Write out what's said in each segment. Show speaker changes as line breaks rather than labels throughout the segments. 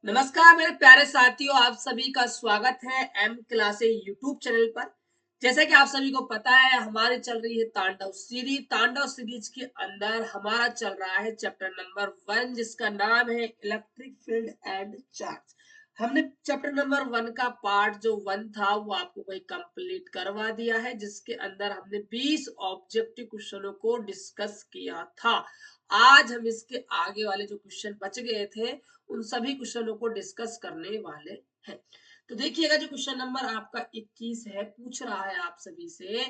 नमस्कार मेरे प्यारे साथियों, आप सभी का स्वागत है एम क्लासे यूट्यूब चैनल पर। जैसा कि आप सभी को पता है, हमारी चल रही है तांडव सीरीज के अंदर हमारा चल रहा है चैप्टर नंबर 1, जिसका नाम है इलेक्ट्रिक फील्ड एंड चार्ज। हमने चैप्टर नंबर 1 का पार्ट जो 1 था वो आपको कोई कंप्लीट करवा दिया है, जिसके अंदर हमने 20 ऑब्जेक्टिव क्वेश्चनों को डिस्कस किया था। आज हम इसके आगे वाले जो क्वेश्चन बच गए थे उन सभी क्वेश्चनों को डिस्कस करने वाले हैं। तो देखिएगा, जो क्वेश्चन नंबर आपका 21 है, पूछ रहा है आप सभी से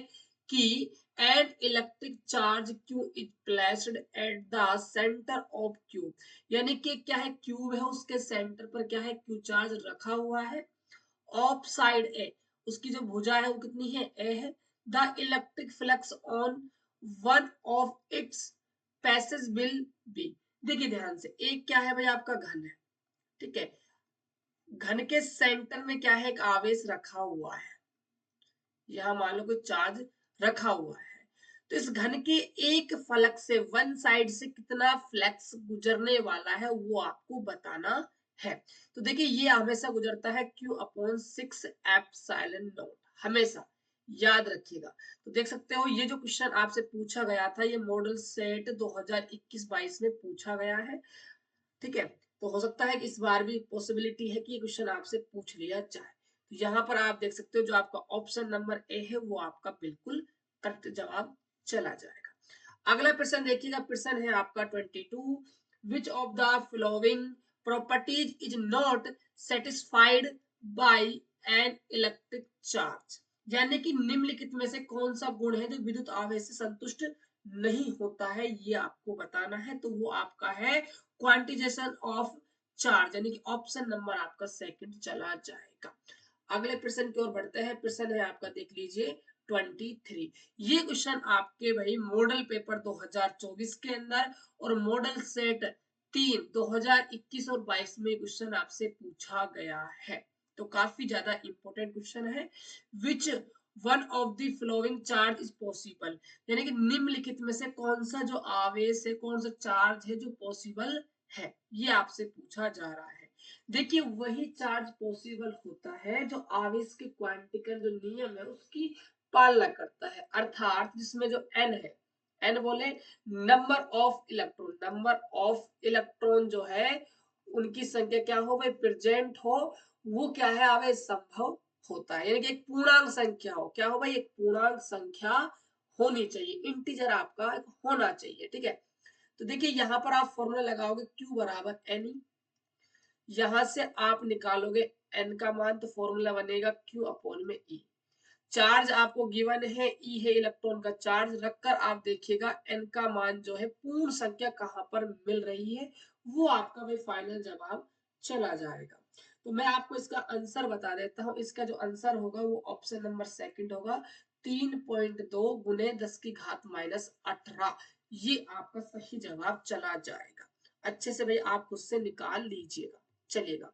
कि an electric charge Q is placed at the centre of cube. यानी कि क्या है, क्यूब है, उसके सेंटर पर क्या है, क्यू चार्ज रखा हुआ है। ऑफ साइड ए, उसकी जो भुजा है वो कितनी है, ए है। The electric flux on one of its passage will be. देखिए ध्यान से, एक क्या है भाई, आपका घन है, ठीक है। घन के सेंटर में क्या है, एक आवेश रखा हुआ है। यहां मान लो कोई चार्ज रखा हुआ है। तो इस घन के एक फलक से, वन साइड से कितना फ्लक्स गुजरने वाला है वो आपको बताना है। तो देखिए, ये हमेशा गुजरता है Q/6 एप्सिलॉन नॉट, हमेशा याद रखिएगा। तो देख सकते हो, ये जो क्वेश्चन आपसे पूछा गया था, ये मॉडल सेट 2021-22 में पूछा गया है, ठीक है। तो हो सकता है कि इस बार भी पॉसिबिलिटी है कि ये क्वेश्चन आपसे पूछ लिया जाए। तो यहाँ पर आप देख सकते हो, जो आपका ऑप्शन नंबर ए है वो आपका बिल्कुल करेक्ट जवाब चला जाएगा। अगला प्रश्न देखिएगा, प्रश्न है आपका 22। Which of the following properties is not satisfied by an electric charge. यानी कि निम्नलिखित में से कौन सा गुण है जो विद्युत आवेश से संतुष्ट नहीं होता है, ये आपको बताना है। तो वो आपका है क्वांटिजेशन ऑफ चार्ज, यानी कि ऑप्शन नंबर आपका सेकंड चला जाएगा। अगले प्रश्न की ओर बढ़ते हैं। प्रश्न है आपका, देख लीजिए 23। ये क्वेश्चन आपके भाई मॉडल पेपर 2024 के अंदर और मॉडल सेट 3 2021 और 22 में क्वेश्चन आपसे पूछा गया है। तो काफी ज्यादा इंपॉर्टेंट क्वेश्चन है। Which one of the flowing charge is possible, यानी कि निम्नलिखित में से कौन सा जो आवेश है, कौन सा चार्ज है जो पॉसिबल है, ये आपसे पूछा जा रहा है। देखिए, वही चार्ज पॉसिबल होता है जो आवेश के क्वांटिकल जो नियम है उसकी पालना करता है। अर्थात जिसमें जो एन है, एन बोले नंबर ऑफ इलेक्ट्रॉन जो है उनकी संख्या क्या हो भाई, प्रेजेंट हो, वो क्या है, आवेश संभव होता है। यानी कि एक पूर्णांक संख्या हो, क्या हो भाई, एक पूर्णांक संख्या होनी चाहिए, इंटीजर आपका होना चाहिए, ठीक है। तो देखिए, यहां पर आप फॉर्मूला लगाओगे Q बराबर एन, यहां से आप निकालोगे एन का मान, तो फॉर्मूला बनेगा Q/E। चार्ज आपको गिवन है, ई है इलेक्ट्रॉन का चार्ज, रखकर आप देखिएगा एन का मान जो है, पूर्ण संख्या कहां पर मिल रही है, वो आपका भाई फाइनल जवाब चला जाएगा। तो मैं आपको इसका आंसर बता देता हूं। इसका जो आंसर होगा वो ऑप्शन नंबर सेकंड होगा, 3.2 गुने 10⁻18। ये आपका सही जवाब चला जाएगा। अच्छे से भाई आप खुद से निकाल लीजिएगा, चलिएगा।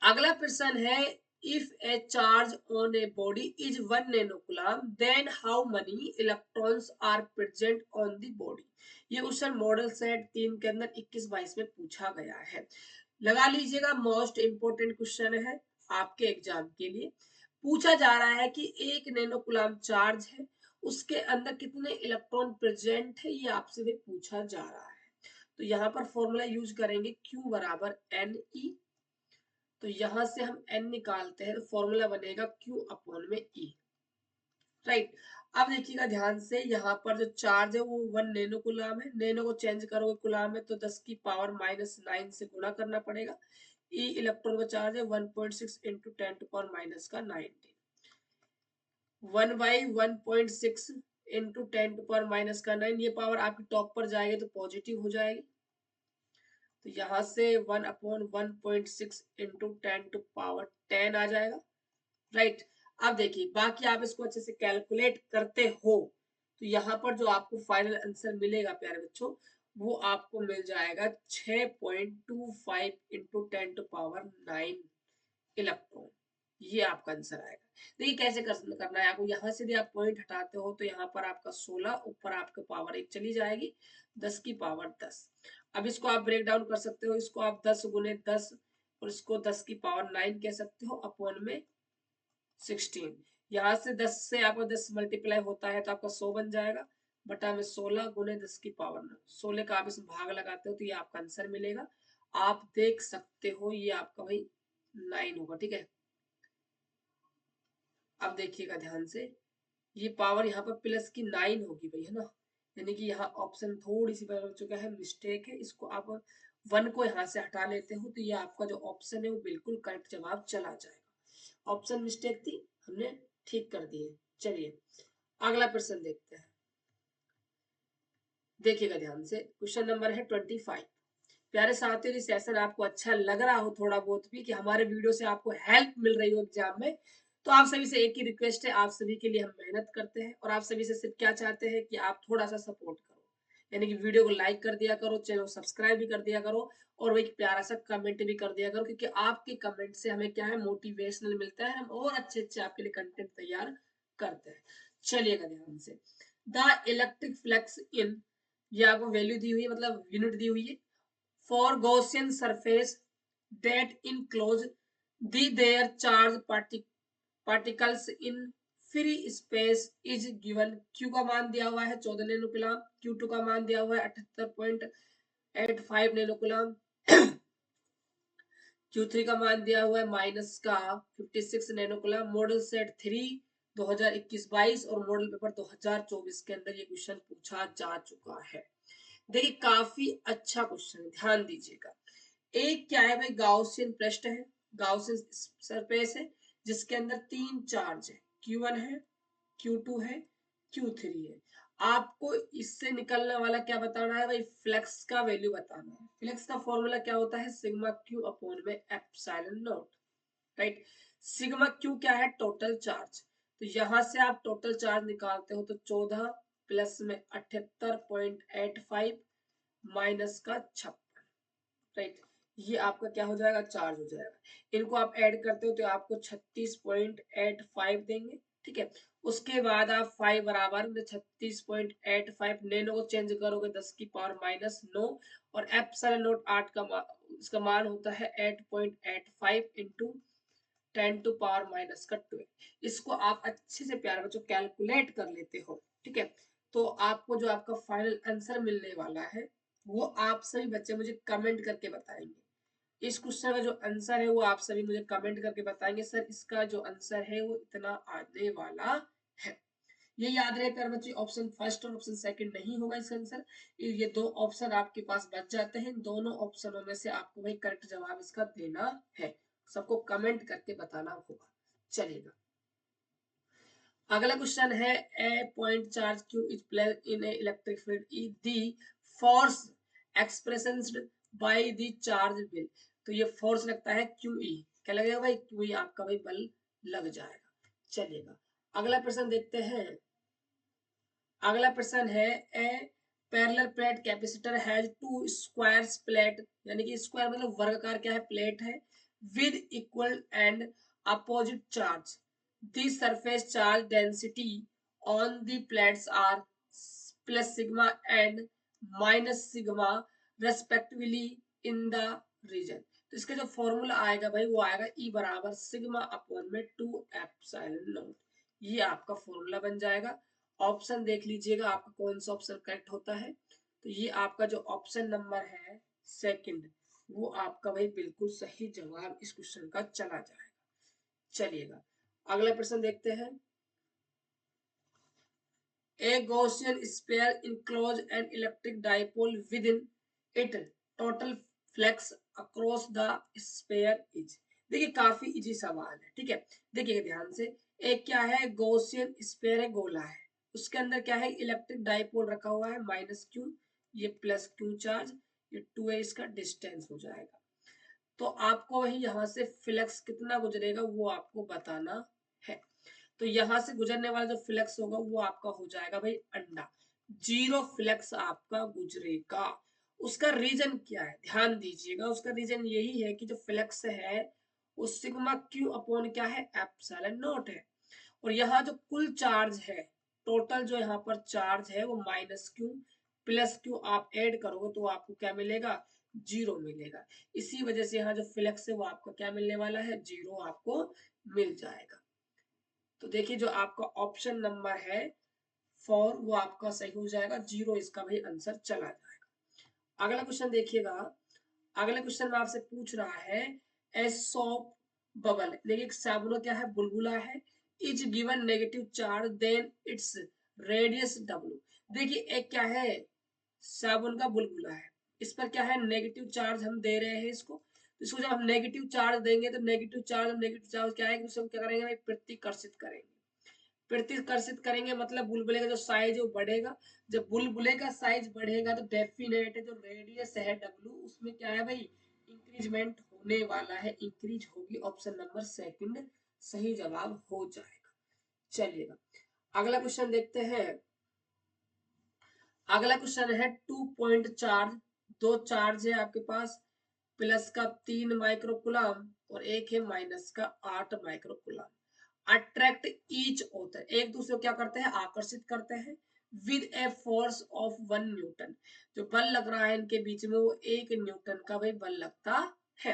अगला प्रश्न है, if a charge on a body is 1 nanocoulomb then how many electrons are present on the body. ये क्वेश्चन मॉडल सेट 3 के अंदर 21-22 में पूछा गया है। लगा लीजिएगा, मोस्ट इंपोर्टेंट क्वेश्चन है आपके एग्जाम के लिए। पूछा जा रहा है कि 1 नैनोकूलम चार्ज है, उसके अंदर कितने इलेक्ट्रॉन प्रेजेंट है, ये आपसे भी पूछा जा रहा है। तो यहाँ पर फॉर्मूला यूज करेंगे Q बराबर एन ई। तो यहां से हम n निकालते हैं, तो फॉर्मूला बनेगा Q/E, राइट। अब देखिएगा ध्यान से, यहाँ पर जो चार्ज है वो 1 नैनो कूलम है। नैनो को चेंज करोगे कूलम में तो 10⁻⁹ से गुणा करना पड़ेगा। ई इलेक्ट्रॉन का चार्ज है 1.6 इंटू 10⁻⁹ 1/1.6 इंटू 10⁻⁹ ये पावर आपकी टॉप पर जाएगी तो पॉजिटिव हो जाएगी। तो यहां से 1/1.6 इंटू 10⁻10 आ जाएगा, राइट। अब देखिए, बाकी आप इसको अच्छे से कैलकुलेट करते हो तो यहाँ पर जो आपको फाइनल आंसर मिलेगा प्यारे बच्चों, वो आपको मिल जाएगा 6.25 इंटू 10⁻9 इलेक्ट्रॉन। ये आपका आंसर आएगा। देखिए कैसे करना है आपको, यहाँ से यदि आप पॉइंट हटाते हो तो यहाँ पर आपका 16, ऊपर आपके पावर 1 चली जाएगी, 10⁻10। अब इसको आप ब्रेक डाउन कर सकते हो, इसको आप 10 गुने 10 और इसको 10 की पावर 9 कह सकते हो, अपॉन में 16। यहाँ से 10 से आपका 10 मल्टीप्लाई होता है तो आपका 100 बन जाएगा, बटा में 16 गुने 10 की पावर 9। 16 का आप इसमें भाग लगाते हो तो ये आपका आंसर मिलेगा। आप देख सकते हो ये आपका भाई 9 होगा, ठीक है। अब देखिएगा ध्यान से, ये पावर यहाँ पर प्लस की 9 होगी भाई, है ना, यानी कि यहाँ ऑप्शन थोड़ी सी बदल चुका है, मिस्टेक है। इसको आप 1 को यहाँ से हटा लेते हो तो ये आपका जो ऑप्शन है वो बिल्कुल करेक्ट जवाब चला जाएगा। ऑप्शन मिस्टेक थी, हमने ठीक कर दिए। चलिए अगला प्रश्न देखते हैं, देखिएगा ध्यान से। क्वेश्चन नंबर है 25। प्यारे साथियों, यदि सेशन आपको अच्छा लग रहा हो थोड़ा बहुत भी, कि हमारे वीडियो से आपको हेल्प मिल रही हो एग्जाम में, तो आप सभी से एक ही रिक्वेस्ट है, आप सभी के लिए हम मेहनत करते हैं और आप सभी से सिर्फ क्या चाहते हैं कि आप थोड़ा सा सपोर्ट करो, यानी कि वीडियो को लाइक कर दिया करो, चैनल को सब्सक्राइब भी कर दिया करो और एक प्यारा सा कमेंट भी कर दिया करो, क्योंकि आपके कमेंट से हमें क्या है, मोटिवेशनल मिलता है, हम और अच्छे अच्छे आपके लिए कंटेंट तैयार करते हैं। चलिएगा ध्यान से, द इलेक्ट्रिक फ्लक्स इन, ये आपको वैल्यू दी हुई है, मतलब यूनिट दी हुई है, for Gaussian surface that enclose their charge particles in free space is given। Q का मान दिया हुआ है 14 नैनो कूलम, Q2 का मान दिया हुआ है 78.85 नैनो कूलम, Q3 का मान दिया हुआ है माइनस का 56 नैनो कूलम। मॉडल सेट 3 2021-22 और मॉडल पेपर 2024 के अंदर ये क्वेश्चन पूछा जा चुका है। देखिए काफी अच्छा क्वेश्चन, ध्यान दीजिएगा। एक क्या है भाई, गाउसियन पृष्ठ है, गाउसियन सरफेस है, जिसके अंदर 3 चार्ज है, Q1 है, Q2 है, Q3 है। आपको इससे निकलने वाला क्या बताना है भाई, फ्लक्स का वैल्यू बताना है। फ्लक्स का फॉर्मूला क्या होता है, सिग्मा क्यू अपॉन में epsilon not, right. Sigma Q क्या है, टोटल चार्ज, तो यहां से आप टोटल चार्ज निकालते हो तो 14 प्लस में 78.85 माइनस का 56, राइट। ये आपका क्या हो जाएगा, चार्ज हो जाएगा। इनको आप ऐड करते हो तो आपको 36.85 देंगे, ठीक है। उसके बाद आप 5 बराबर में 36.85 नैनो को चेंज करोगे 10 की पावर माइनस 9 और एप्सिलॉन नॉट 8 का इसका मान होता है 8.85 इंटू 10 टू पावर माइनस का 12। इसको आप अच्छे से प्यारे बच्चों कैलकुलेट कर लेते हो, ठीक है। तो आपको जो आपका फाइनल आंसर मिलने वाला है वो आप सभी बच्चे मुझे कमेंट करके बताएंगे। इस क्वेश्चन का जो आंसर है वो आप सभी मुझे कमेंट करके बताएंगे, सर इसका जो आंसर है वो इतना आने वाला है। ये याद रहे बच्चे, ऑप्शन फर्स्ट और ऑप्शन सेकंड नहीं होगा इसका आंसर। ये 2 ऑप्शन आपके पास बच जाते हैं, दोनों ऑप्शनों में से आपको भाई करेक्ट जवाब इसका देना है, सबको कमेंट करके बताना होगा। चलेगा अगला क्वेश्चन है, a point charge Q is placed in a electric field is the force expressions by the charge will. तो ये फोर्स लगता है क्यू ई, क्या लगेगा भाई, क्यू ई आपका भाई बल लग जाएगा। चलिएगा अगला प्रश्न देखते हैं। अगला प्रश्न है, a parallel plate capacitor has two squares plate, यानी कि स्क्वायर मतलब वर्गाकार क्या है, प्लेट है, with equal and opposite charge. The surface charge density on the plates are plus sigma and minus sigma respectively in the region. तो इसका जो फॉर्मूला आएगा भाई वो आएगा E बराबर सिग्मा अपॉन में 2 एप्सिलॉन नॉट। ये आपका फॉर्मूला बन जाएगा। ऑप्शन देख लीजिएगा आपका कौन सा ऑप्शन करेक्ट होता है। तो ये आपका जो ऑप्शन नंबर है सेकंड, वो आपका भाई बिल्कुल सही जवाब इस क्वेश्चन का चला जाएगा। चलिएगा अगला प्रश्न देखते हैं। A Gaussian sphere enclose an electric dipole within it, total flux across the sphere is। देखिए काफी इजी सवाल है, ठीक है। देखिए ध्यान से, एक क्या है, गॉसियन स्फीयर है, गोला है, उसके अंदर क्या है, इलेक्ट्रिक डाइपोल रखा हुआ है माइनस क्यू, ये प्लस क्यू चार्ज, ये 2 है, इसका डिस्टेंस हो जाएगा। तो आपको वही यहाँ से फ्लक्स कितना गुजरेगा वो आपको बताना है। तो यहां से गुजरने वाला जो फ्लक्स होगा वो आपका हो जाएगा भाई अंडा, 0 फ्लक्स आपका गुजरेगा। उसका रीजन क्या है, ध्यान दीजिएगा, उसका रीजन यही है कि जो फ्लक्स है वो सिग्मा क्यू अपॉन क्या है, एप्सिलॉन नॉट है। और यहाँ जो कुल चार्ज है, टोटल जो यहाँ पर चार्ज है वो माइनस क्यू प्लस क्यू आप ऐड करोगे तो आपको क्या मिलेगा, 0 मिलेगा। इसी वजह से यहाँ जो फ्लेक्स है वो आपका क्या मिलने वाला है, 0 आपको मिल जाएगा। तो देखिए जो आपका ऑप्शन नंबर है 4 वो आपका सही हो जाएगा, 0 इसका भाई आंसर चला जाएगा। अगला क्वेश्चन देखिएगा, अगले क्वेश्चन में आपसे पूछ रहा है ए सॉप बबल, देखिए साबुन क्या है, बुलबुला है, is given negative charge then its radius W. देखिए एक क्या है, साबुन का बुलबुला है, इस पर क्या है, नेगेटिव चार्ज हम दे रहे हैं इसको, तो इसको जब हम नेगेटिव चार्ज देंगे तो नेगेटिव चार्ज क्या है कि उसको क्या करेंगे भाई, प्रतिकर्षित करेंगे। प्रतिकर्षित करेंगे मतलब बुलबुले का जो साइज है वो बढ़ेगा। जब बुलबुले का साइज बढ़ेगा तो डेफिनेट है जो रेडियस है डब्ल्यू उसमें क्या है भाई, इंक्रीजमेंट होने वाला है, इंक्रीज होगी। ऑप्शन नंबर सेकंड सही जवाब हो जाएगा। चलिएगा अगला क्वेश्चन देखते हैं। अगला क्वेश्चन है 2 पॉइंट चार्ज, दो चार्ज है आपके पास, प्लस का 3 माइक्रोकुलम और एक है माइनस का 8 माइक्रोकुलम। अट्रैक्ट ईच ऑथर, एक दूसरे को क्या करते हैं, आकर्षित करते हैं, with a force of 1 Newton. जो बल लग रहा है इनके बीच में वो 1 न्यूटन का भाई बल लगता है।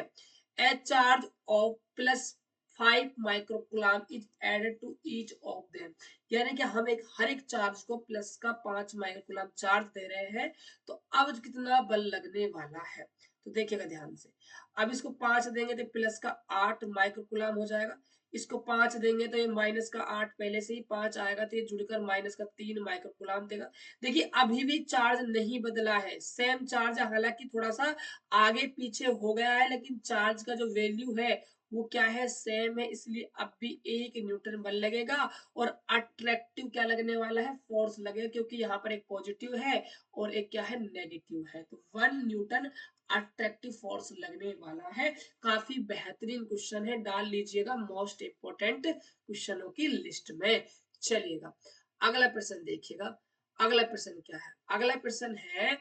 A charge of plus 5 microcoulomb is added to each of them, यानी कि हम एक हर एक चार्ज को प्लस का 5 माइक्रोकुलम चार्ज दे रहे हैं, तो अब कितना बल लगने वाला है, तो देखिएगा ध्यान से। अब इसको 5 देंगे तो प्लस का 8 माइक्रोकुलम हो जाएगा, इसको 5 देंगे तो ये माइनस का 8 पहले से ही 5 आएगा तो ये जुड़कर माइनस का 3 माइक्रोकुलम देगा। देखिए अभी भी चार्ज नहीं बदला है, सेम चार्ज है, हालांकि थोड़ा सा आगे पीछे हो गया है लेकिन चार्ज का जो वैल्यू है वो क्या है, सेम है, इसलिए अब भी 1 न्यूटन बल लगेगा। और अट्रैक्टिव क्या लगने वाला है, फोर्स लगेगा, क्योंकि यहाँ पर एक पॉजिटिव है और एक क्या है, नेगेटिव है, तो 1 न्यूटन अट्रैक्टिव फोर्स लगने वाला है। काफी बेहतरीन क्वेश्चन है, डाल लीजिएगा मोस्ट इंपोर्टेंट क्वेश्चनों की लिस्ट में। चलिएगा अगला प्रश्न देखिएगा। अगला प्रश्न क्या है, अगला प्रश्न है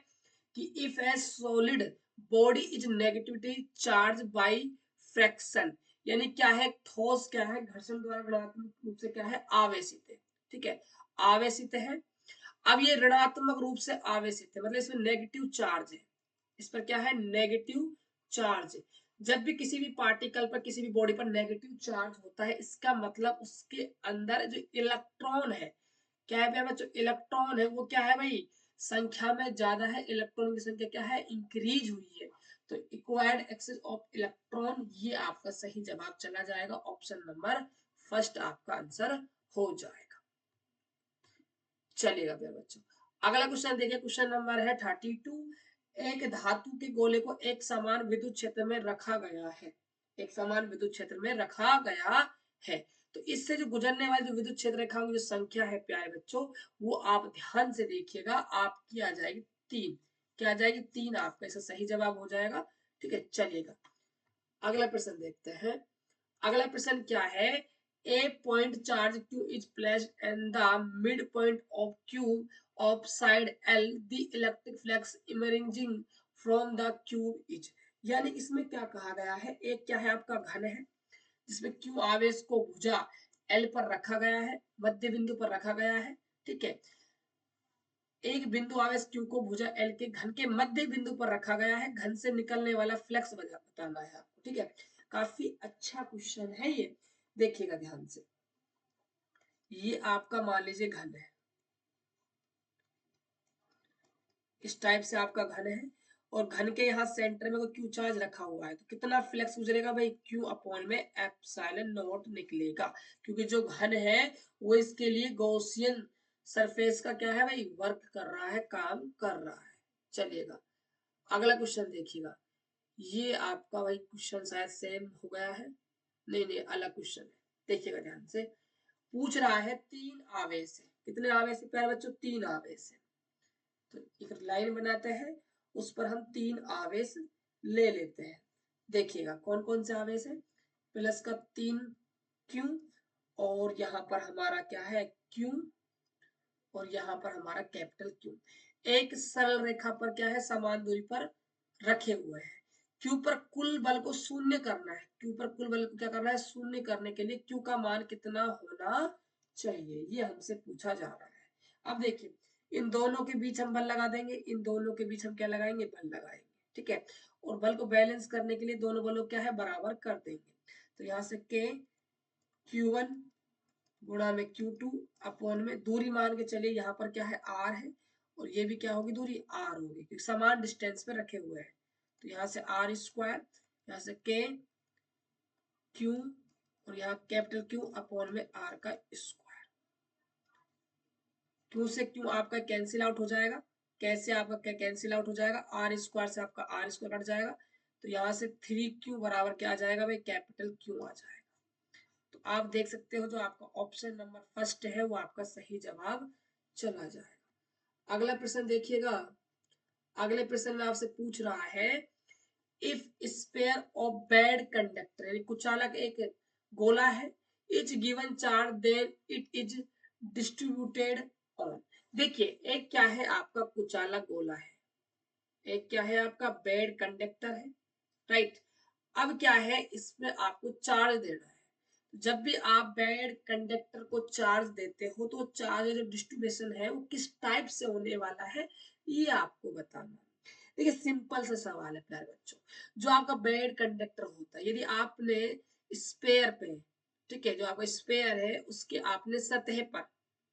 कि if A solid body is negativity charge by fraction, यानी क्या है, ठोस क्या है, घर्षण द्वारा ऋणात्मक रूप से क्या है, आवेशित है। ठीक है, आवेशित है। अब ये ऋणात्मक रूप से आवेशित है मतलब इसमें नेगेटिव चार्ज है, इस पर क्या है, नेगेटिव चार्ज। जब भी किसी भी पार्टिकल पर, किसी भी बॉडी पर नेगेटिव चार्ज होता है, इसका मतलब उसके अंदर जो इलेक्ट्रॉन है, क्या है भैया बच्चों, इलेक्ट्रॉन है वो क्या है भाई, संख्या में ज्यादा है, इलेक्ट्रॉन की संख्या क्या है, इंक्रीज हुई है। तो इक्वायर्ड एक्सेस ऑफ इलेक्ट्रॉन, ये आपका सही जवाब चला जाएगा, ऑप्शन नंबर फर्स्ट आपका आंसर हो जाएगा। चलेगा भैया बच्चों अगला क्वेश्चन देखिए, क्वेश्चन नंबर है 32। एक धातु के गोले को एक समान विद्युत क्षेत्र में रखा गया है, एक समान विद्युत क्षेत्र में रखा गया है, तो इससे जो गुजरने वाली जो विद्युत क्षेत्र रेखाओं की जो संख्या है प्यारे बच्चों, वो आप ध्यान से देखिएगा, आपकी आ जाएगी 3। क्या आ जाएगी, 3 आपका इसका सही जवाब हो जाएगा। ठीक है चलिएगा अगला प्रश्न देखते हैं। अगला प्रश्न क्या है, a point charge q is placed in the midpoint of cube of side L, the electric flux emerging from the cube is, यानी इसमें क्या कहा गया है, एक क्या है आपका घन है जिसमें q आवेश को भुजा L पर रखा गया है, मध्य बिंदु पर रखा गया है। ठीक है, एक बिंदु आवेश q को भुजा L के घन के मध्य बिंदु पर रखा गया है, घन से निकलने वाला फ्लक्स बताना है आपको। ठीक है, काफी अच्छा क्वेश्चन है ये, देखिएगा ध्यान से। ये आपका मान लीजिए घन है, इस टाइप से आपका घन है, और घन के यहाँ सेंटर में कोई क्यू चार्ज रखा हुआ है, तो कितना फ्लक्स गुजरेगा भाई, क्यू अपॉन में एप्सिलॉन नॉट निकलेगा, क्योंकि जो घन है वो इसके लिए गॉसियन सरफेस का क्या है भाई, वर्क कर रहा है, काम कर रहा है। चलिएगा अगला क्वेश्चन देखिएगा, ये आपका भाई क्वेश्चन शायद सेम हो गया है, नहीं नहीं अलग क्वेश्चन है, देखिएगा ध्यान से। पूछ रहा है 3 आवेश है, कितने आवेश है प्यारे बच्चों, 3 आवेश है, तो एक लाइन बनाते हैं, उस पर हम 3 आवेश ले लेते हैं। देखिएगा कौन कौन से आवेश है, प्लस का 3 क्यू, और यहाँ पर हमारा क्या है क्यू, और यहाँ पर हमारा कैपिटल क्यू, एक सरल रेखा पर क्या है, समान दूरी पर रखे हुए हैं। क्यू पर कुल बल को शून्य करना है, क्यू पर कुल बल को क्या करना है, शून्य करने के लिए क्यू का मान कितना होना चाहिए, ये हमसे पूछा जा रहा है। अब देखिए इन दोनों के बीच हम बल लगा देंगे, इन दोनों के बीच हम क्या लगाएंगे, बल लगाएंगे, ठीक है। और बल को बैलेंस करने के लिए दोनों बलों क्या है, बराबर कर देंगे। तो यहाँ से K Q1 गुणा में Q2 अपॉन में दूरी मान के चलिए, यहाँ पर क्या है, R है, और ये भी क्या होगी, दूरी R होगी, क्योंकि समान डिस्टेंस पे रखे हुए हैं। तो यहाँ से R स्क्वायर, यहाँ से K Q, और यहाँ कैपिटल Q अपॉन में R का स्क्वायर। Q से Q आपका कैंसिल आउट हो जाएगा, कैसे आपका क्या कैंसिल आउट हो जाएगा, R स्क्वायर से आपका R स्क्वायर कट जाएगा। तो यहाँ से 3Q बराबर क्या आ जाएगा भाई, कैपिटल Q आ जाएगा। तो आप देख सकते हो जो आपका ऑप्शन नंबर फर्स्ट है वो आपका सही जवाब चला जाएगा। अगला प्रश्न देखिएगा, अगले प्रश्न में आपसे पूछ रहा है, if sphere of bad conductor, यानी कुचालक एक गोला है, each given charge then it is distributed on. देखिए एक क्या है आपका कुचालक गोला है, एक क्या है आपका बेड कंडक्टर है, राइट। अब क्या है, इसमें आपको चार्ज देना है। जब भी आप बेड कंडक्टर को चार्ज देते हो तो चार्ज जो डिस्ट्रीब्यूशन है वो किस टाइप से होने वाला है, ये आपको बताना है। देखिए सिंपल सा सवाल है प्यारे बच्चों, जो आपका बेड कंडक्टर होता है, यदि आपने स्पेयर पे, ठीक है, जो आपका स्पेयर है उसके आपने सतह पर,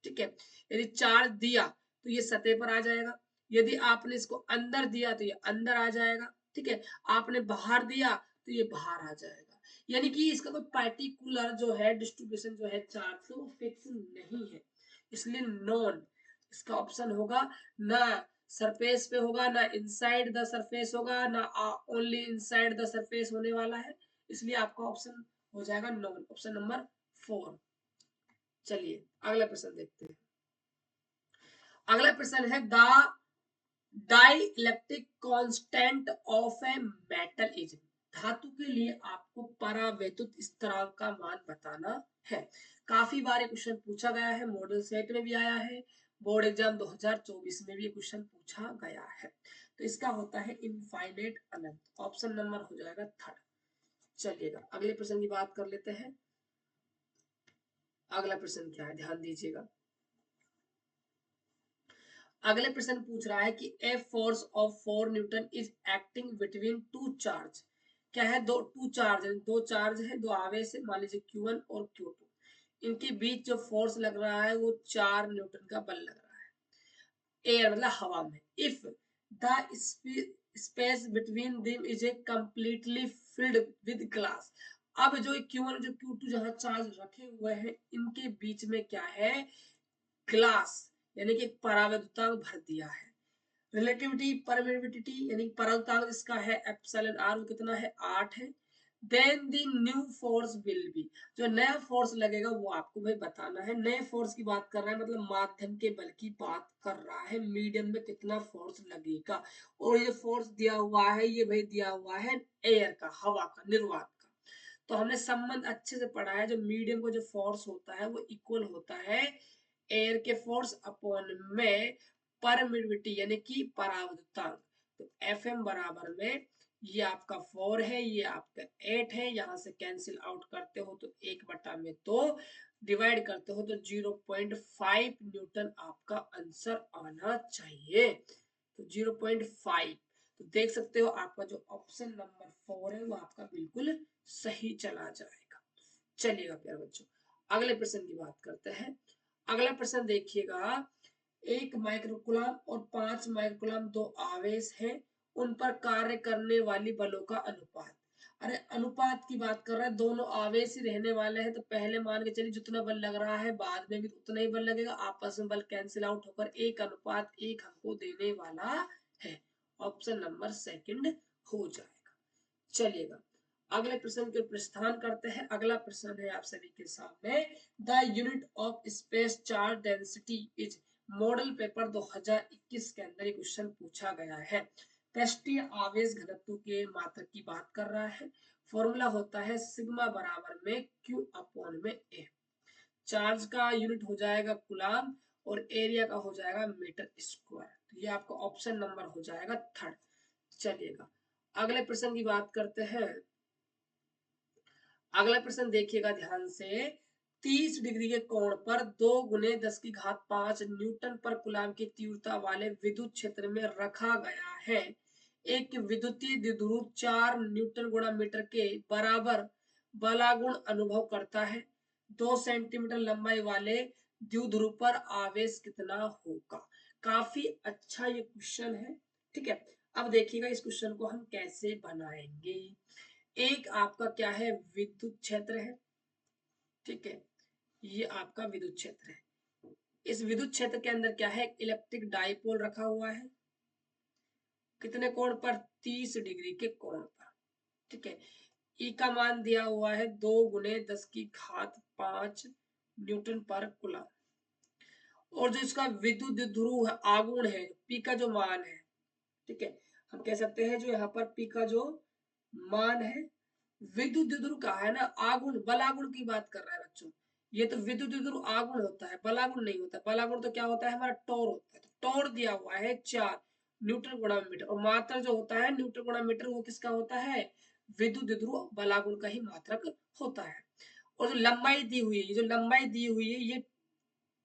ठीक है, यदि चार्ज दिया तो ये सतह पर आ जाएगा, यदि आपने इसको अंदर दिया तो ये अंदर आ जाएगा, ठीक है, आपने बाहर दिया तो ये बाहर आ जाएगा। यानी कि इसका कोई पार्टिकुलर जो है डिस्ट्रीब्यूशन जो है चार्ज से वो फिक्स नहीं है, इसलिए नॉन इसका ऑप्शन होगा, ना सरफेस पे होगा, ना इनसाइड द सरफेस होगा, ना ओनली इनसाइड द सरफेस होने वाला है, इसलिए आपका ऑप्शन हो जाएगा नॉन, ऑप्शन नंबर 4। चलिए अगला प्रश्न देखते हैं। अगला प्रश्न है, the dielectric constant of a metal is, धातु के लिए आपको परावैद्युत स्थिरांक का मान बताना है। काफी बार क्वेश्चन पूछा गया है, मॉडल सेट में भी आया है, बोर्ड एग्जाम 2024 में भी क्वेश्चन पूछा गया है। तो इसका होता है इनफाइनाइट अनंत, ऑप्शन नंबर हो जाएगा 3rd। चलिएगा अगले प्रश्न की बात कर लेते हैं। अगला प्रश्न क्या है, ध्यान दीजिएगा। अगले प्रश्न पूछ रहा है कि a force of 4 Newton is acting between two charge. क्या है, दो चार्ज है, दो चार्ज है, दो आवेश है, मान लीजिए Q1 और Q2, इनके बीच जो फोर्स लग रहा है वो 4 न्यूटन का बल लग रहा है, एयर मतलब हवा में। If the space between them is a completely filled with glass. अब जो Q1 जो Q2 जहां चार्ज रखे हुए हैं इनके बीच में क्या है, ग्लास यानी कि परावैद्युतांक भर दिया है। रिलेटिविटी परमिटिविटी यानी परावैद्युतांक इसका है एप्सिलॉन आर, वो कितना है 8 है। Then the new force will be, जो नया फोर्स लगेगा वो आपको भाई बताना है। नए फोर्स की बात कर रहा है मतलब माध्यम के बल की बात कर रहा है, मीडियम में कितना फोर्स लगेगा। और ये फोर्स दिया हुआ है, ये भाई दिया हुआ है एयर का, हवा का, निर्वात का। तो हमने संबंध अच्छे से पढ़ा है, जो मीडियम को जो फोर्स होता है वो इक्वल होता है एयर के फोर्स अपॉन में परमिटिविटी यानी कि परावैद्युतांक। तो Fm बराबर में ये आपका 4 है, ये आपका 8 है, यहां से कैंसिल आउट करते हो तो 1/2 डिवाइड करते हो तो 0.5 न्यूटन आपका आंसर आना चाहिए। तो 0.5, तो देख सकते हो आपका जो ऑप्शन नंबर 4 है वो आपका बिल्कुल सही चला जाएगा। चलिएगा प्यारे बच्चों अगले प्रश्न की बात करते हैं। अगला प्रश्न देखिएगा, 1 माइक्रोकुलाम और 5 माइक्रोकुलाम दो आवेश हैं, उन पर कार्य करने वाली बलों का अनुपात। अरे अनुपात की बात कर रहा है, दोनों आवेश ही रहने वाले हैं तो पहले मान के चलिए जितना बल लग रहा है बाद में भी उतना ही बल लगेगा, आपस में बल कैंसिल आउट होकर 1:1 हमको देने वाला है, ऑप्शन नंबर 2 हो जाएगा। चलिएगा अगले प्रश्न के प्रस्थान करते हैं। अगला प्रश्न है आप सभी के सामने, the unit of space charge density is, model paper 2021 के अंदर एक क्वेश्चन पूछा गया है। पृष्ठीय आवेश घनत्व के मात्रक की बात कर रहा है। फॉर्मूला होता है सिग्मा बराबर में Q अपॉन में A। चार्ज का यूनिट हो जाएगा कूलाम और एरिया का हो जाएगा मीटर स्क्वायर। तो ये आपका ऑप्शन नंबर हो जाएगा 3rd। चलिएगा अगले प्रश्न की बात करते हैं। अगला प्रश्न देखिएगा ध्यान से, 30 डिग्री के कोण पर 2 गुने 10 की घात 5 न्यूटन पर कूलाम की तीव्रता वाले विद्युत क्षेत्र में रखा गया है। एक विद्युतीय द्विध्रुव 4 न्यूटन गुणा मीटर के बराबर बलागुण अनुभव करता है। 2 सेंटीमीटर लंबाई वाले द्विध्रुव पर आवेश कितना होगा। काफी अच्छा ये क्वेश्चन है। ठीक है, अब देखिएगा इस क्वेश्चन को हम कैसे बनाएंगे। एक आपका क्या है, विद्युत क्षेत्र है। ठीक है, ये आपका विद्युत क्षेत्र है। इस विद्युत क्षेत्र के अंदर क्या है, इलेक्ट्रिक डाइपोल रखा हुआ है। कितने कोण पर, 30 डिग्री के कोण पर। ठीक है, ई का मान दिया हुआ है 2 गुने 10 की घात 5 न्यूटन पर कूलम। और जो इसका विद्युत ध्रुव आघूर्ण है, पी का जो मान है, ठीक है, हम कह सकते हैं जो यहाँ पर पी का जो मान है, विद्युत ध्रुव का है ना, आघूर्ण बलागुण की बात कर रहा है बच्चों। ये तो विद्युत ध्रुव आघूर्ण होता है, बलागुण नहीं होता। बलागुण तो क्या होता है, हमारा टॉर होता है। तो टॉर दिया हुआ है 4 न्यूटन गुणा मीटर, और मात्रक जो होता है न्यूटन गुणा मीटर, वो किसका होता है, विद्युत ध्रुव बलागुण का ही मात्रक होता है। और जो लंबाई दी हुई है, ये जो लंबाई दी हुई है, ये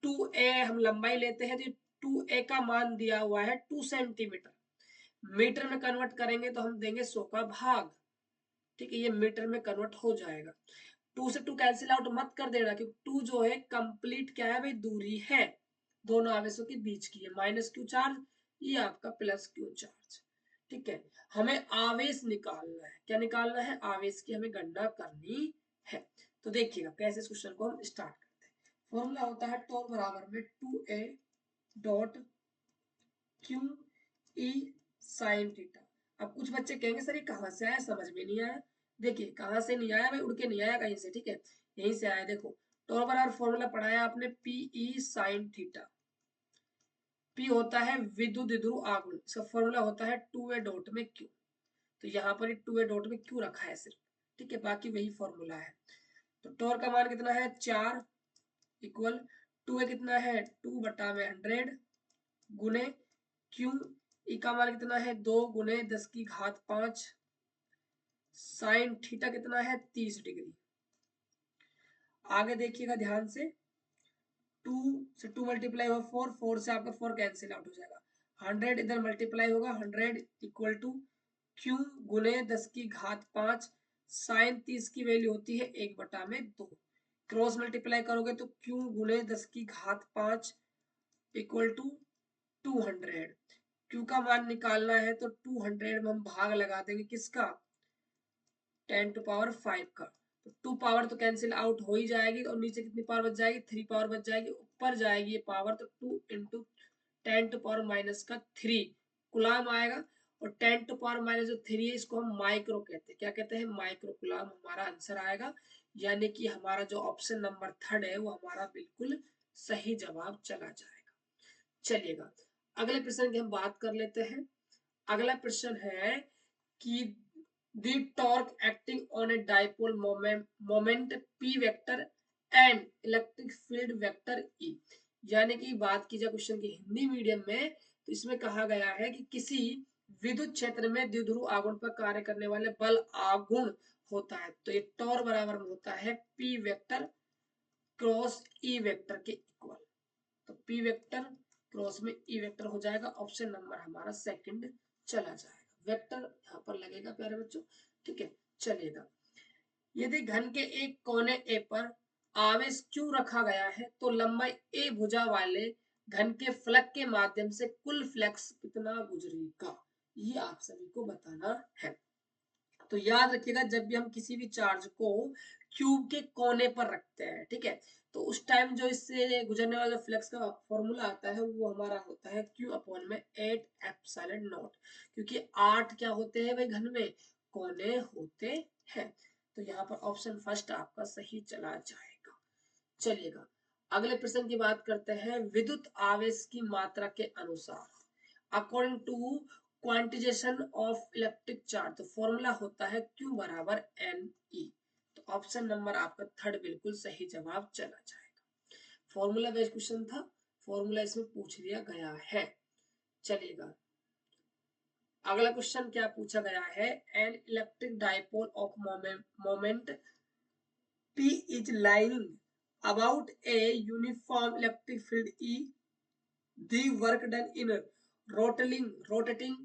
2a हम लंबाई लेते हैं, तो 2a का मान दिया हुआ है 2 सेंटीमीटर। मीटर में कन्वर्ट करेंगे तो हम देंगे 100 का भाग। ठीक है, ये मीटर में कन्वर्ट हो जाएगा। 2 से 2 कैंसिल आउट मत कर देना, क्योंकि 2 जो है कंप्लीट क्या है भाई, दूरी है दोनों आवेशों के बीच की है। माइनस क्यू चार्ज, ये आपका प्लस क्यू चार्ज। ठीक है, हमें आवेश निकालना है। क्या निकालना है, आवेश की हमें गणना करनी है। तो देखिएगा कैसे इस क्वेश्चन को हम स्टार्ट करते हैं। फॉर्मूला होता है टॉर बराबर में 2a dot Q E sine theta. अब कुछ बच्चे कहेंगे सर ये कहाँ से आया, समझ में नहीं आया। देखिए कहाँ से नहीं आया भाई, उड़ के नहीं आया कहीं से। ठीक है, यहीं से आया। देखो टॉर बराबर फॉर्मूला पढ़ाया आपने, P E sine theta. P होता है विद्युत ध्रुव आघूर्ण, इसका फॉर्मूला होता है 2a डॉट में क्यू। तो यहाँ पर 2a डॉट में क्यू रखा है सिर्फ। ठीक है, बाकी वही फॉर्मूला है। तो टॉर का मान कितना है, 4 इक्वल 2a कितना है, 2 बटा में 100 गुने क्यू, ई का मान कितना है, 2 गुने 10 की घात 5 साइन थीटा कितना है, 30 डिग्री। आगे देखिएगा ध्यान से, 2 से 2 मल्टीप्लाई होगा 4, 4 से आपका 4 कैंसिल आउट हो जाएगा। 100 इधर मल्टीप्लाई होगा, 100 इक्वल टू क्यू गुने 10 की घात 5 साइन 30 की वैल्यू होती है 1 बटा में 2। क्रॉस मल्टीप्लाई करोगे तो क्यू गुने 10 की घात 5 इक्वल टू 200। क्यू का मान निकालना है तो 200 में हम भाग लगा देंगे किसका, 10 टू पावर 5 का। तो 2 पावर तो कैंसिल आउट हो ही जाएगी, और नीचे कितनी पावर बच जाएगी, 3 पावर बच जाएगी। ऊपर जाएगी ये पावर, तो 2 इंटू 10 टू पावर माइनस का 3 कुलाम आएगा। और 10 टू पावर माइनस जो 3 है, इसको हम माइक्रो कहते हैं। क्या कहते हैं, माइक्रो कुलाम हमारा आंसर आएगा। यानी कि हमारा जो ऑप्शन नंबर 3 है वो हमारा बिल्कुल सही जवाब चला जाएगा। चलिएगा अगले प्रश्न की हम बात कर लेते हैं। अगला प्रश्न है कि the torque acting on a dipole moment p vector and electric field vector E। यानी कि बात की जाए क्वेश्चन की हिंदी मीडियम में, तो इसमें कहा गया है कि किसी विद्युत क्षेत्र में द्विध्रुव आघूर्ण पर कार्य करने वाले बल आघूर्ण होता है। तो ये टॉर बराबर में होता है p vector cross E vector के इक्वल। तो p वेक्टर क्रॉस में E वेक्टर हो जाएगा। ऑप्शन नंबर हमारा सेकंड चला जाएगा। वेक्टर यहाँ पर लगेगा प्यारे बच्चों। ठीक है, चलेगा। यदि घन के एक कोने ए पर आवेश क्यू रखा गया है, तो लंबाई ए भुजा वाले घन के फलक के माध्यम से कुल फ्लक्स कितना गुजरेगा, ये आप सभी को बताना है। तो याद रखिएगा, जब भी हम किसी भी चार्ज को क्यूब के कोने पर रखते हैं, ठीक है, तो उस टाइम जो इससे गुजरने वाला फ्लक्स का फॉर्मूला आता है वो हमारा होता है Q अपॉन में 8 एप्सिलॉन नॉट। क्योंकि 8 क्या होते हैं भाई, घन में कोने होते हैं। तो यहाँ पर ऑप्शन फर्स्ट आपका सही चला जाएगा। चलिएगा अगले प्रश्न की बात करते हैं। विद्युत आवेश की मात्रा के अनुसार, according to quantisation of electric charge, तो फॉर्मूला होता है Q बराबर NE। तो ऑप्शन नंबर आपका 3 बिल्कुल सही जवाब चला जाएगा। फॉर्मूला बेस्ड क्वेश्चन था, फॉर्मूला इसमें पूछ लिया गया है। चलिएगा अगला क्वेश्चन क्या पूछा गया है, an electric dipole of moment P is lying about a uniform electric field E the work done in rotating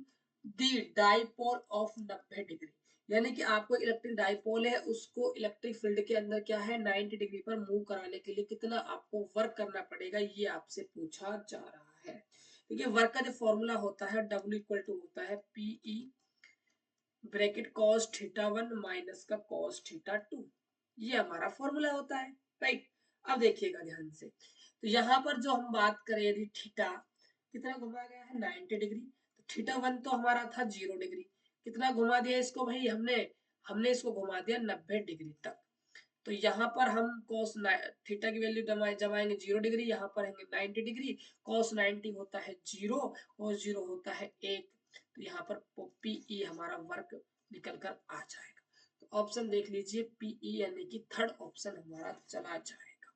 the dipole of 90 degree. यानी कि आपको इलेक्ट्रिक डाइपोल है उसको इलेक्ट्रिक फील्ड के अंदर क्या है 90 डिग्री पर मूव कराने के लिए कितना आपको वर्क करना पड़ेगा, ये आपसे पूछा जा रहा है। देखिए वर्क का जो फॉर्मूला होता है W इक्वल टू होता है PE ब्रैकेट cos θ1 माइनस का cos θ2, ये हमारा फॉर्मूला होता है, राइट। अब देखिएगा ध्यान से, तो यहाँ पर जो हम बात करें यदि थीटा कितना घुमा गया है 90 डिग्री, तो θ1 तो हमारा था 0 डिग्री, कितना घुमा दिया इसको भाई हमने हमने इसको घुमा दिया 90 डिग्री तक। तो यहाँ पर हम cos थीटा की वैल्यू जमाएंगे 0 डिग्री, यहाँ पर है 90 डिग्री, cos 90 होता है 0 और 0 होता है 1, तो यहाँ पर पीई हमारा वर्क निकल कर आ जाएगा। तो ऑप्शन देख लीजिए पीई यानी कि थर्ड ऑप्शन हमारा चला जाएगा।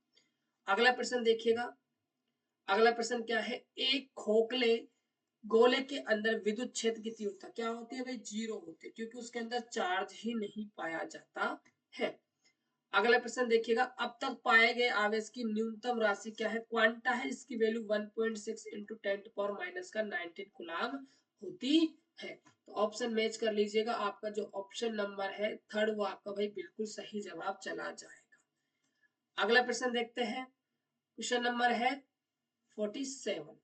अगला प्रश्न देखिएगा, अगला प्रश्न क्या है, एक खोखले गोले के अंदर विद्युत क्षेत्र की तीव्रता क्या होती है भाई, 0 होती है, क्योंकि उसके अंदर चार्ज ही नहीं पाया जाता है। अगला प्रश्न देखिएगा, अब तक पाए गए आवेश की न्यूनतम राशि क्या है, क्वांटा है, इसकी वैल्यू 1.6 इंटू 10⁻⁻⁹ कूलाम होती है। तो ऑप्शन मैच कर लीजिएगा, आपका जो ऑप्शन नंबर है थर्ड वो आपका भाई बिल्कुल सही जवाब चला जाएगा। अगला प्रश्न देखते हैं, क्वेश्चन नंबर है 47,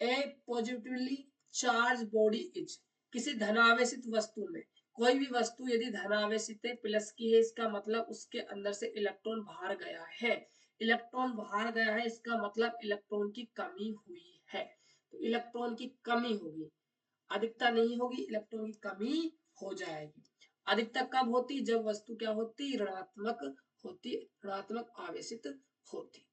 ए पॉजिटिवली चार्ज बॉडी इज, किसी धनावेशित वस्तु में कोई भी वस्तु यदि धनावेशित प्लस की है, इसका मतलब उसके अंदर से इलेक्ट्रॉन बाहर गया है, इलेक्ट्रॉन बाहर गया है इसका मतलब इलेक्ट्रॉन की कमी हुई है। तो इलेक्ट्रॉन की कमी होगी, अधिकता नहीं होगी, इलेक्ट्रॉन की कमी हो जाएगी। अधिकता कब होती, जब वस्तु क्या होती, ऋणात्मक होती, ऋणात्मक आवेशित होती।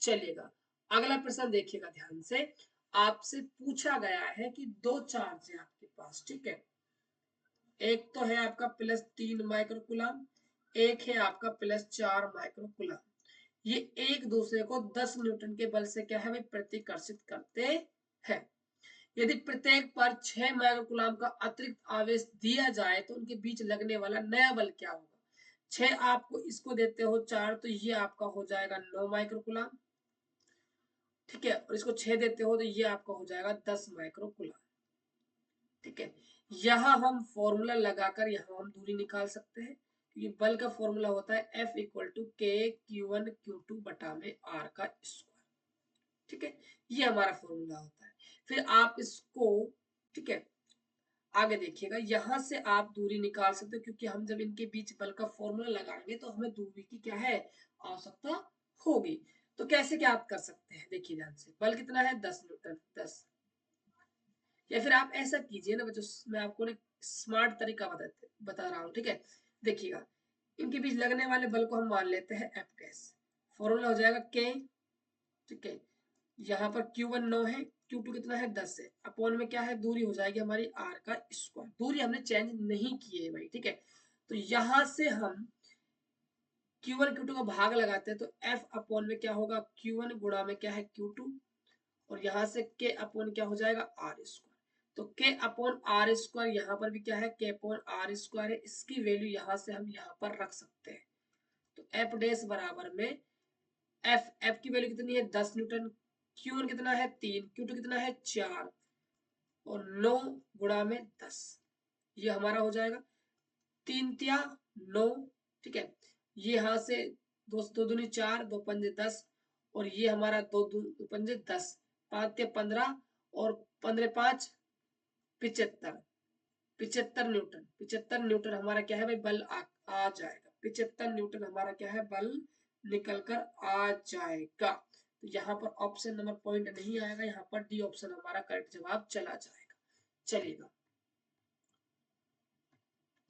चलिएगा अगला प्रश्न देखिएगा ध्यान से, आपसे पूछा गया है कि दो चार्ज है आपके पास, ठीक है, एक तो है आपका +3 माइक्रोकूलम, एक है आपका +4 माइक्रोकूलम, ये एक दूसरे को 10 न्यूटन के बल से क्या है भाई प्रतिकर्षित करते हैं। यदि प्रत्येक पर 6 माइक्रोकूलम का अतिरिक्त आवेश दिया जाए तो उनके बीच लगने वाला नया बल क्या होगा। 6 आपको इसको देते हो 4, तो ये आपका हो जाएगा 9 माइक्रोकूलम, ठीक है, और इसको 6 देते हो तो ये आपका हो जाएगा 10 माइक्रोकूलम, ठीक है। यहाँ हम फॉर्मूला लगाकर यहाँ हम दूरी निकाल सकते हैं, क्योंकि बल का फॉर्मूला होता है F इक्वल टू के Q1 Q2 बटा में R का स्क्वायर, ठीक है, ये हमारा फॉर्मूला होता है। फिर आप इसको, ठीक है, आगे देखिएगा, यहां से आप दूरी निकाल सकते हो, क्योंकि हम जब इनके बीच बल का फॉर्मूला लगाएंगे तो हमें दूरी की क्या है आवश्यकता होगी। तो कैसे क्या आप कर सकते हैं, देखिए ध्यान से, बल कितना है 10 न्यूटन 10, या फिर आप ऐसा कीजिए ना बच्चों, मैं आपको ना स्मार्ट तरीका बता रहा हूँ, ठीक है। देखिएगा इनके बीच लगने वाले बल को हम मान लेते हैं एफ डैश, फॉर्मूला हो जाएगा के, ठीक है, यहाँ पर Q1 9 है, Q2 कितना है 10 है, अपॉन में क्या है दूरी हो जाएगी हमारी R का स्क्वायर, दूरी हमने चेंज नहीं की है भाई, ठीक है। तो यहाँ से हम Q1 Q2 का भाग लगाते हैं तो F अपॉन में क्या होगा Q1 गुणा में क्या है Q2, और यहाँ से K अपॉन क्या हो जाएगा R स्क्वायर, तो K अपॉन R स्क्वायर, यहाँ पर भी क्या है K अपॉन R स्क्वायर है, इसकी वैल्यू यहाँ से हम यहाँ पर रख सकते हैं। तो F डैश बराबर में F की वैल्यू कितनी है 10 न्यूटन, Q1 कितना है 3, Q2 कितना है 4, और 9 गुणा में 10, ये हमारा हो जाएगा 3 तिया 9, ठीक है, ये यहाँ से दो दूनी 4, 2 पंजे 10, और ये हमारा दो पंजे 10, 5 तिया 15, और 15 5 75, 75 न्यूटन हमारा क्या है भाई बल आ जाएगा, 75 न्यूटन हमारा क्या है बल निकल कर आ जाएगा। तो यहाँ पर ऑप्शन नंबर पॉइंट नहीं आएगा, यहाँ पर डी ऑप्शन हमारा करेक्ट जवाब चला जाएगा। चलिएगा,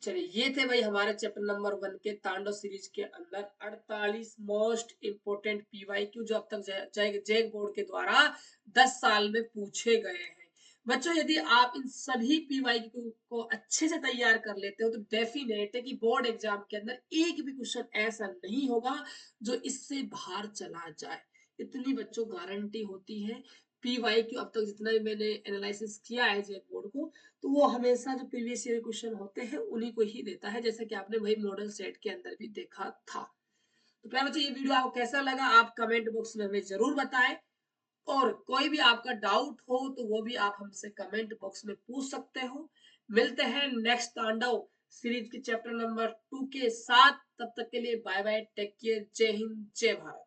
चलिए ये थे भाई हमारे चैप्टर नंबर 1 के तांडव सीरीज के अंदर 48 मोस्ट इंपोर्टेंट पीवाईक्यू जो अब तक जैक बोर्ड के द्वारा 10 साल में पूछे गए हैं। बच्चों यदि आप इन सभी पीवाईक्यू को अच्छे से तैयार कर लेते हो तो डेफिनेट है कि बोर्ड एग्जाम के अंदर एक भी क्वेश्चन ऐसा नहीं होगा जो इससे बाहर चला जाए, इतनी बच्चों गारंटी होती है। पीवाईक्यू अब तक जितना भी मैंने एनालिसिस किया है जेक बोर्ड को, तो वो हमेशा जो प्रीवियस ईयर क्वेश्चन होते हैं उन्हीं को ही देता है, जैसा कि आपने वही मॉडल सेट के अंदर भी देखा था। तो प्यारे बच्चों, ये वीडियो आपको कैसा लगा आप कमेंट बॉक्स में हमें जरूर बताएं, और कोई भी आपका डाउट हो तो वो भी आप हमसे कमेंट बॉक्स में पूछ सकते हो। मिलते हैं नेक्स्ट तांडव सीरीज के चैप्टर नंबर 2 के साथ। तब तक के लिए बाय बाय, टेक केयर, जय हिंद, जय भारत।